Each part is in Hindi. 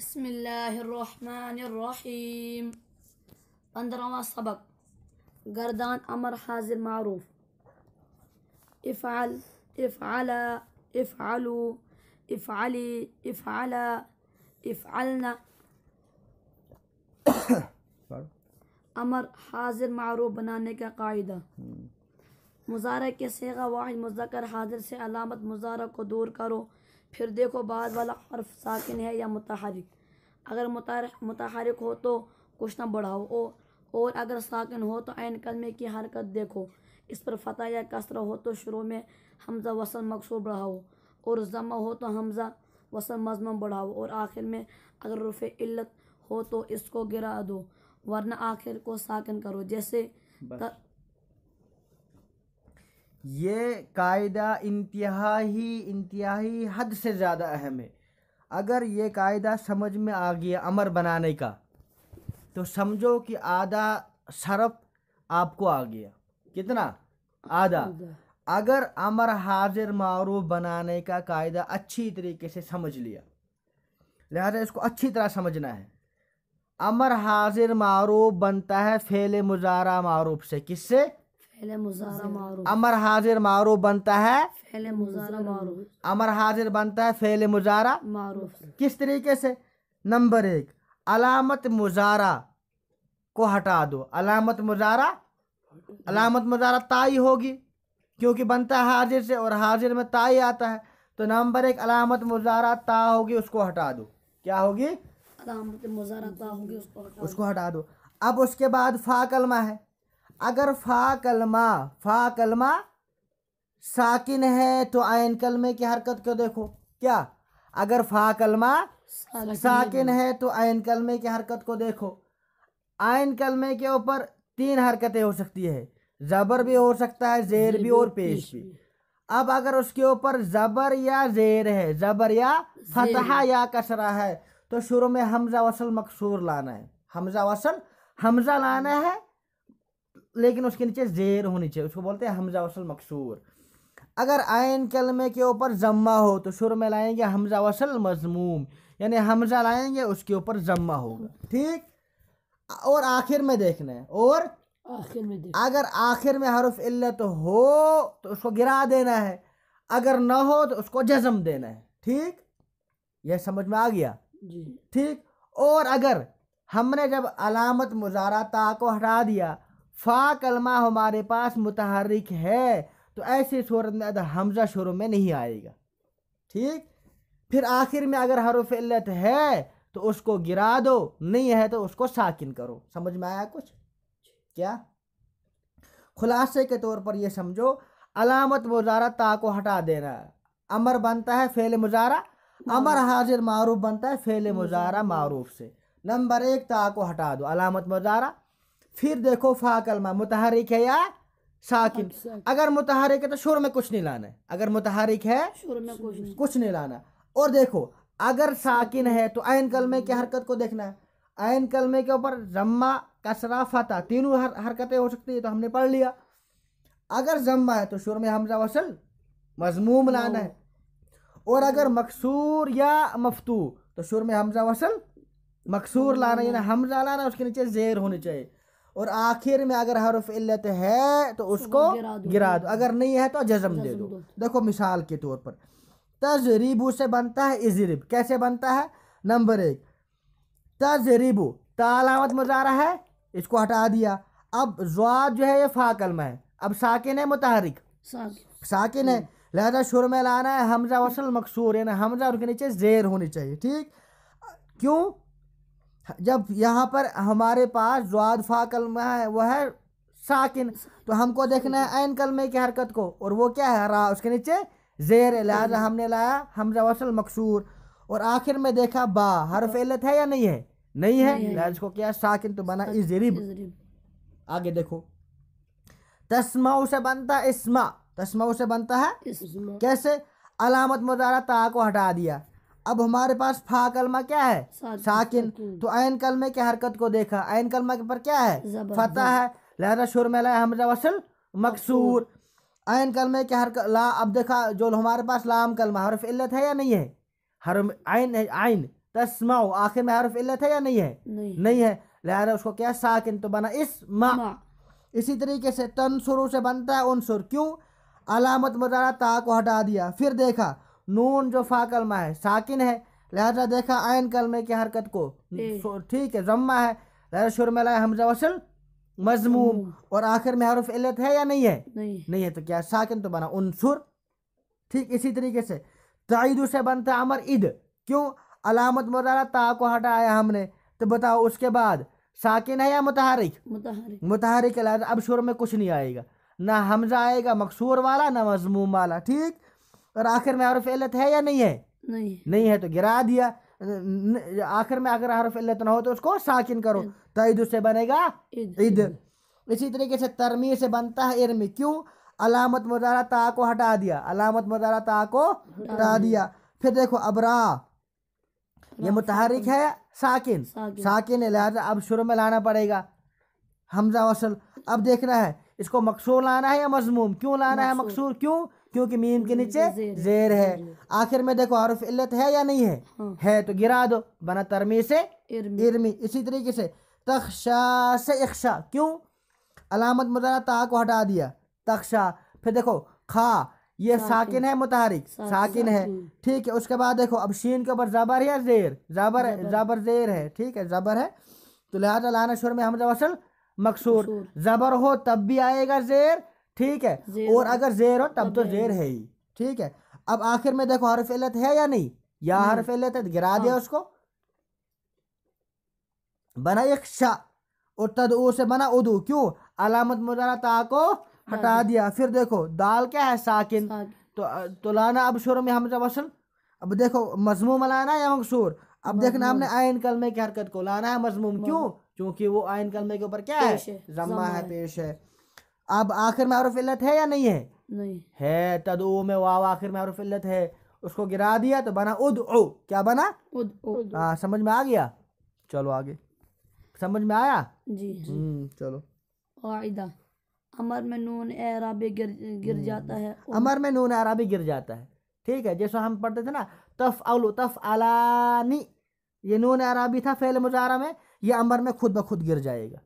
बिस्मिल्लाहिर्रहमानिर्रहीम। 15वां सबक गर्दान अमर हाजिर मारूफ। इफ़अल, इफ़अला, इफ़अलू, इफ़अली, इफ़अला, इफ़अलना। अमर हाजिर मारूफ बनाने का कायदा। मुज़ारा के सेगा वाहिद मुज़क्कर हाजिर से अलामत मुज़ारा को दूर करो। फिर देखो बाद वाला हर्फ साकिन है या मुतहरिक। अगर मुतहरिक हो तो कुछ न बढ़ाओ और अगर साकिन हो तो ऐन कलमे की हरकत देखो। इस पर फतह या कसरा हो तो शुरू में हमज़ा वसल मकसूर बढ़ाओ और ज़म्मा हो तो हमज़ा वसल मज़मूम बढ़ाओ और आखिर में अगर रुफ़े इल्लत हो तो इसको गिरा दो वरना आखिर को साकिन करो। जैसे ये कायदा इंतहाई हद से ज़्यादा अहम है। अगर ये कायदा समझ में आ गया अमर बनाने का तो समझो कि आधा सरफ आपको आ गया। कितना? आधा। अगर अमर हाजिर मारूफ बनाने का कायदा अच्छी तरीके से समझ लिया, लिहाजा इसको अच्छी तरह समझना है। अमर हाजिर मारूफ बनता है फेले मुजारा मारूफ से। किससे? फेले मुजारा मारूफ। अमर हाजिर मारूफ बनता है फेले मुजारा मारूफ। अमर हाजिर बनता है फेले मुजारा मारूफ। किस तरीके से? नंबर 1, अलामत मुजारा को हटा दो। अलामत मुजारा ताई होगी क्योंकि बनता है हाजिर से और हाजिर में ताई आता है। तो नंबर 1 अलामत मुजारा ता होगी, उसको हटा दो। क्या होगी? अलामत मुजारा ता होगी, उसको हटा दो। अब उसके बाद फा कलमा है। अगर फा कलमा साकिन है तो आयन कलमे की हरकत को देखो। क्या? अगर फा कलमा साकिन है तो आयन कलमे की हरकत को देखो। आयन कलमे के ऊपर 3 हरकतें हो सकती है, जबर भी हो सकता है, जेर भी और पेश भी। अब अगर उसके ऊपर जबर या जेर है, जबर या फतहा या कसरा है तो शुरू में हमजा वसल मकसूर लाना है। हमजा लाना है लेकिन उसके नीचे जेर होनी चाहिए, उसको बोलते हैं हमजा वसल मकसूर। अगर आयन कलमे के ऊपर जम्मा हो तो शुरू में लाएंगे हमजा वसल मजमूम, यानी हमजा लाएंगे उसके ऊपर जम्मा होगा। ठीक? और आखिर में देखना है। और अगर आखिर में हरुफ इल्लत हो तो उसको गिरा देना है, अगर न हो तो उसको जज़म देना है। ठीक? यह समझ में आ गया जी। ठीक। और अगर हमने जब अलामत मुजारा ता को हटा दिया, फा कलमा हमारे पास मुतहर्रिक है तो ऐसी सूरत में हमजा शुरू में नहीं आएगा। ठीक? फिर आखिर में अगर हरुफ इल्लत है तो उसको गिरा दो, नहीं है तो उसको साकिन करो। समझ में आया कुछ? क्या? खुलासे के तौर पर यह समझो, अलामत मुजारा ता को हटा देना, अमर बनता है फेल मुजारा, अमर हाजिर मारूफ बनता है फेल मुजारा मारूफ से। नंबर 1 ता को हटा दो, अलामत मुजारा। फिर देखो फा कलमा मुतहरिक है या साकिन। अगर मुतहरिक है तो शुरू में कुछ नहीं लाना है, अगर मुतहरिक है शुरू में कुछ नहीं लाना। और देखो अगर साकिन है तो ऐन कलमे की हरकत को देखना है। ऐन कलमे के ऊपर जम्मा कसरा फता तीनों हरकतें हो सकती है, तो हमने पढ़ लिया। अगर जम्मा है तो शुरू में हमजा वसल मजमूम लाना है, और अगर मकसूर या मफतू तो शुरू में हमजा वसल मकसूर लाना, यानी हमजा लाना, उसके नीचे जेर होनी चाहिए। और आखिर में अगर हरुफ इल्लत है तो उसको गिरा दो, अगर नहीं है तो जज़म दे दो। देखो मिसाल के तौर पर तजरीबू से बनता है इजरिब। कैसे बनता है? नंबर 1 तजरीबू, तालामत मुजारा है, इसको हटा दिया। अब ज़्वाद जो है ये फा कलमा है, अब साकिन है मुतहरिक साकिन है, लिहाजा शुरू में लाना है हमजा वसल मकसूर, यानी हमजा उनके नीचे जेर होनी चाहिए। ठीक? क्यों? जब यहाँ पर हमारे पास ज़्वाद फा कलमा है वह है साकिन, तो हमको देखना है ऐन कलमे की हरकत को, और वो क्या है? रा, उसके नीचे जेर है, लिहाजा हमने लाया हमजा वसल मकसूर। और आखिर में देखा बा, हर्फ इल्लत है या नहीं है? नहीं है, लिहाजा इसको क्या साकिन, तो बना इजरिब। आगे देखो तस्माउ से बनता है इस्मा। तस्माउ से बनता है कैसे? अलामत मुजारा ता को हटा दिया, अब हमारे पास फा कलमा क्या है? साकिन, तो ऐन कलमे की हरकत को देखा, ऐन कलमा के पर क्या है? फतह है, लिहाजा शुरू में लाया हमजा वसल मकसूर। ऐन कलमे की हरकत ला, अब देखा जो हमारे पास लाम कलमा हर्फ इल्लत है या नहीं है? हर्फ आइन है, आइन तस्माउ आखिर में हर्फ इल्लत है या नहीं है? नहीं नहीं है, लिहाजा उसको क्या साकिन तो बना इस्मा। मा इसी तरीके से तनसुरु से बनता है उनसुर, क्यों? अलामत मुजारा ता को हटा दिया, फिर देखा नून जो फा कलमा है साकिन है, लिहाजा देखा आयन कलमे की हरकत को ठीक है जम्मा है, लिहाजा शुरू में लाया हमजा वसल मजमूम, और आखिर में हर्फ इल्लत है या नहीं है? नहीं नहीं है, तो क्या साकिन तो बना उनसुर। ठीक इसी तरीके से ताइदु से बनता है अमर इद, क्यों? अलामत मुजारा ता को हटाया हमने, तो बताओ उसके बाद साकिन है या मुतहरिक? मुतहरिक मुतहरिक है, लिहाजा अब शुरू में कुछ नहीं आएगा, ना हमजा आएगा मकसूर वाला ना मजमूम वाला। ठीक, और आखिर में हर्फ इल्लत है या नहीं है? नहीं नहीं है, तो गिरा दिया। आखिर में अगर हर्फ इल्लत ना हो तो उसको साकिन करो, ताइदु से बनेगा इद इद। इसी तरीके से तरमी से बनता है इरमी, क्यों? अलामत मुजारा ता को हटा दिया, अलामत मुजारा ता को हटा दिया। फिर देखो अबरा, ये मुतहरिक है साकिन? साकिन। साकिन है, लिहाजा अब शुरू में लाना पड़ेगा हमजा वसल। अब देखना है इसको मकसूर लाना है या मजमूम, क्यों लाना है मकसूर? क्यों? क्योंकि मीम के नीचे जेर है। आखिर में देखो हर्फ इल्लत है या नहीं है? है, तो गिरा दो, बना तरमी से इरमी। इसी तरीके से तख्शा से इख्शा, क्यों? अलामत मुजारा ता को हटा दिया तख्शा। फिर देखो खा, ये साकिन है मुतहरिक? साकिन है, ठीक है। उसके बाद देखो अब शीन के ऊपर जबर है या जेर? जबर जेर है, ठीक है जबर है, तो लिहाजा लाना शुरू में हमजा वसल मकसूर। जबर हो तब भी आएगा जेर, ठीक है, और अगर जेर हो तब तो जेर है ही, ठीक है। अब आखिर में देखो हर्फ इल्लत है या नहीं? या हर्फ इल्लत है, गिरा दिया उसको, बना इख्शा, और तदऊ से बना उदू, क्यों? अलामत मुजारा ता को हटा दिया। फिर देखो दाल क्या है? साकिन, तो लाना अब शुरू में हमजा वसल। अब देखो मजमूम लाना या मकसूर? अब देखना हमने आयन कलमे की हरकत को लाना है मजमूम, क्यों? क्योंकि वो आयन कलमे के ऊपर क्या है? जम्मा है, पेश है। अब आखिर में हर्फ इल्लत है या नहीं है? नहीं है, तदऊ में वाव आखिर में हर्फ इल्लत है, उसको गिरा दिया तो बना उदऊ। क्या बना? उद हाँ, समझ में आ गया? चलो आगे, समझ में आया? जी चलो। कायदा अमर में नून एराबी गिर जाता है। अमर में नून अरबी गिर जाता है, ठीक है। जैसे हम पढ़ते थे ना तफ़अलु तफ़अलानी, ये नून अरबी था फेल मुजारा में, ये अमर में खुद ब खुद गिर जाएगा,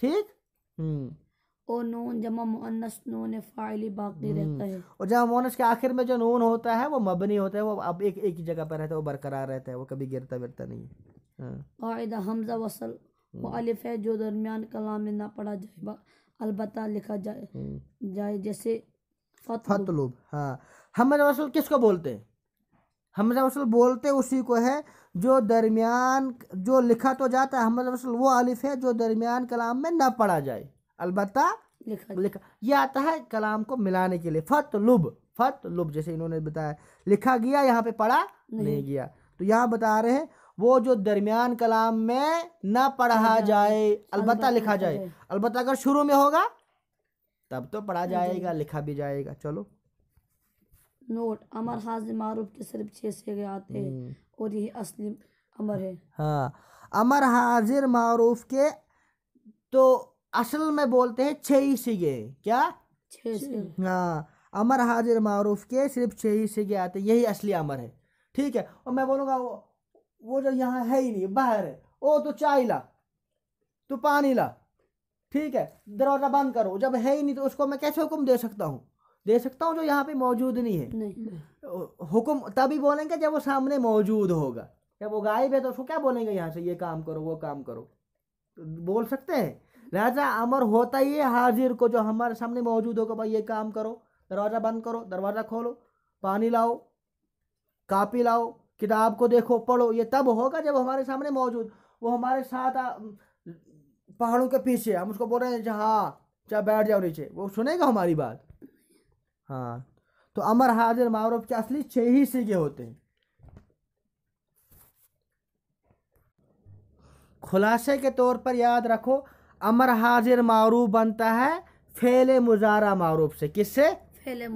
ठीक। और नून जमा मुअन्नस नून फाइली बाकी रहता है, और जमा मुअन्नस के आखिर में जो नून होता है वो मबनी होता है, वो अब एक ही जगह पर रहता है, वो बरकरार रहता है, वो कभी गिरता विरता नहीं है। कायदा हमजा वसल वो अलिफ है जो दरमियान कलाम में ना पढ़ा जाए, अलबत्ता लिखा जाए जैसे फतलुब। हाँ, हमजा वसल किसको बोलते हैं? हमजा वसल बोलते उसी को है जो दरमियान, जो लिखा तो जाता है, हमजा वसल वो अलिफ है जो दरमियान कलाम में ना पढ़ा जाए, अलबत्ता लिखा। यह आता है कलाम को मिलाने के लिए। फतलुब जैसे इन्होंने बताया, लिखा गया, यहाँ पे पढ़ा नहीं गया, तो यहाँ बता रहे हैं वो जो दरमियान कलाम में ना पढ़ा जाए, अलबत्ता लिखा जाए। अलबत्ता अगर शुरू में होगा तब तो पढ़ा जाएगा, लिखा भी जाएगा। चलो नोट, अमर हाजिर मारूफ के सिर्फ 6 से आते हैं और यही असली अमर है। हाँ, अमर हाजिर मारूफ के तो असल में बोलते हैं 6 ही सिगे। क्या? 6 से। हाँ, अमर हाजिर मारूफ के सिर्फ 6 ही सिगे आते हैं, यही असली अमर है, ठीक है। और मैं बोलूँगा वो जो यहाँ है ही नहीं, बाहर है, ओ तो चाय ला, तो पानी ला, ठीक है, दरवाजा बंद करो, जब है ही नहीं तो उसको मैं कैसे हुक्म दे सकता हूँ? जो यहाँ पे मौजूद नहीं है। नहीं। हुक्म तभी बोलेंगे जब वो सामने मौजूद होगा। जब वो गायब है तो उसको क्या बोलेंगे? यहाँ से ये काम करो, वो काम करो, तो बोल सकते हैं। लिहाजा अमर होता ही है हाजिर को, जो हमारे सामने मौजूद होगा, भाई ये काम करो, दरवाज़ा बंद करो, दरवाज़ा खोलो, पानी लाओ, कापी लाओ, किताब को देखो, पढ़ो, ये तब होगा जब हमारे सामने मौजूद। वो हमारे साथ पहाड़ों के पीछे, हम उसको बोल रहे हैं हाँ चाहे बैठ जाओ नीचे, वो सुनेगा हमारी बात? हाँ, तो अमर हाजिर मारूफ के असली 6 ही सिगे होते हैं। खुलासे के तौर पर याद रखो, अमर हाजिर मारूफ बनता है फेले मुजारा मारूफ से। किससे? फेले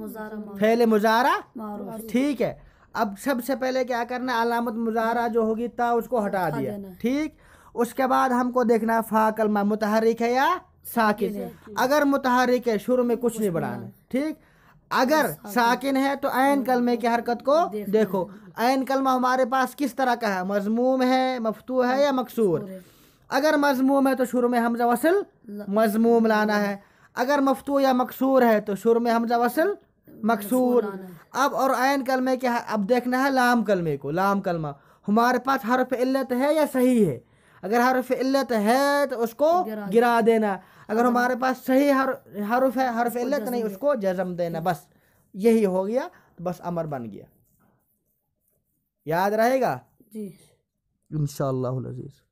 मुजारा मारूफ, ठीक है। अब सबसे पहले क्या करना, अलामत मुजारा जो होगी ता उसको हटा दिया, ठीक। उसके बाद हमको देखना है फा कलमा मुतहरिक है या साकिन है। अगर मुतहरिक है शुरू में कुछ नहीं बढ़ाना, ठीक। अगर साकिन है तो ऐन कलमे की हरकत को देखो। ऐन कलमा हमारे पास किस तरह का है, मजमूम है, मफतू है या मकसूर। अगर मजमूम है तो शुरू में हमजा वसल मजमूम लाना है, अगर मफतू या मकसूर है तो शुरू में हमजा वसल मकसूर। अब और ऐन कलमे के अब देखना है लाम कलमे को। लाम कलमा हमारे पास हरफ इल्लत है या सही है। अगर हरफ इल्लत है तो उसको गिरा देना, अगर हमारे पास सही हरफ है, हरफ इल्लत नहीं, उसको जज़म देना। बस यही हो गया, तो बस अमर बन गया। याद रहेगा जी इंशाअल्लाह अज़ीज़।